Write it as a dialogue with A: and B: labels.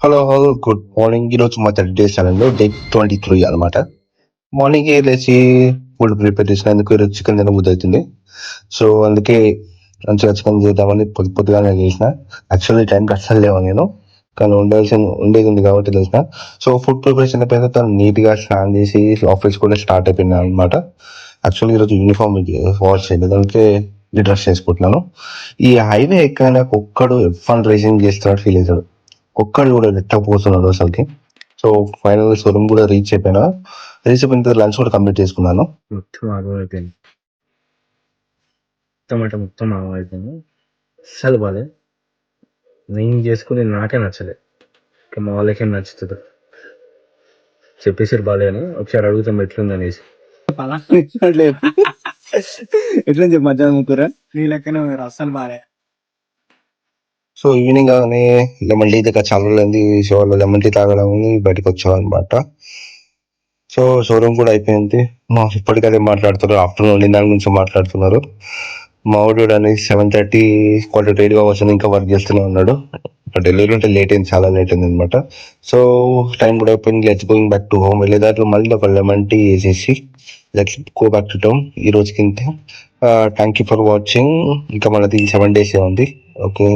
A: Hello hello good morning. ఈరోజు మా 30 days ఛానల్లో డే 23 అనమాట. మార్నింగ్ లేచి ఫుడ్ ప్రిపేర్ చేసినందుకు ఈరోజు చికెన్ తినబుద్ధి అవుతుంది. సో అందుకే మంచిగా చికెన్ చేద్దామని పొద్దుగానే చేసిన. యాక్చువల్లీ టైంకి అస్సలు లేవు నేను, కానీ ఉండేది ఉంది కాబట్టి చేసిన. సో ఫుడ్ ప్రిపరేషన్ అయిపోయిన తర్వాత నీట్గా స్నానం చేసి ఆఫీస్ కూడా స్టార్ట్ అయిపోయింది అనమాట. యాక్చువల్లీ ఈరోజు యూనిఫామ్ వాష్ చేయలేదు, అందుకే ఈ డ్రెస్ చేసుకుంటున్నాను. ఈ హైవే ఎక్కడైనా ఒక్కడు F1 రేసింగ్ చేస్తున్నాడు ఫీల్ అవుతాడు. ఒక్కడు కూడా పోతున్నాడు అసలుకి. సో ఫైనల్ షోరూమ్ కూడా రీచ్ అయిపోయిన తర్వాత లంచ్ కూడా కంప్లీట్ చేసుకున్నాను.
B: మొత్తం ఆగం అయిపోయింది. మొత్తం అంటే మొత్తం ఆగం అయిపోయింది. అస్సలు బాలే. నేను చేసుకుని నాకే నచ్చలే. ఇంకా మా వాళ్ళకేం నచ్చుతుంది చెప్పేసారు బాలే అని. ఒకసారి అడుగుతాం ఎట్లుంది అనేసి.
C: ఎట్లా చెప్పు మధ్యాహ్నం ముగ్గురా నీ లెక్కనే ఉన్నారు అస్సలు బాలే.
A: సో ఈవినింగ్ కానీ లెమన్ టీ దగ్గర చాలా రోజులైంది. సో లెమన్ టీ తాగడం బయటకు వచ్చాం అనమాట. సో షోరూమ్ కూడా అయిపోయింది. మా ఇప్పటికదే మాట్లాడుతున్నారు, ఆఫ్టర్నూన్ దాని గురించి మాట్లాడుతున్నారు. మా వాడు అని 7:30 8 కావచ్చు ఇంకా వర్క్ చేస్తూనే ఉన్నాడు. డెలివరీ ఉంటే లేట్ అయింది, చాలా లేట్ అయింది అనమాట. సో టైం కూడా అయిపోయింది. Let's going back to home. వెళ్ళే దాంట్లో మళ్ళీ ఒక లెమన్ టీ వేసేసి let's go back to town. ఈ రోజుకి ఇంతే. Thank you for watching. ఇంకా మనది 7 days ఉంది. ఓకే.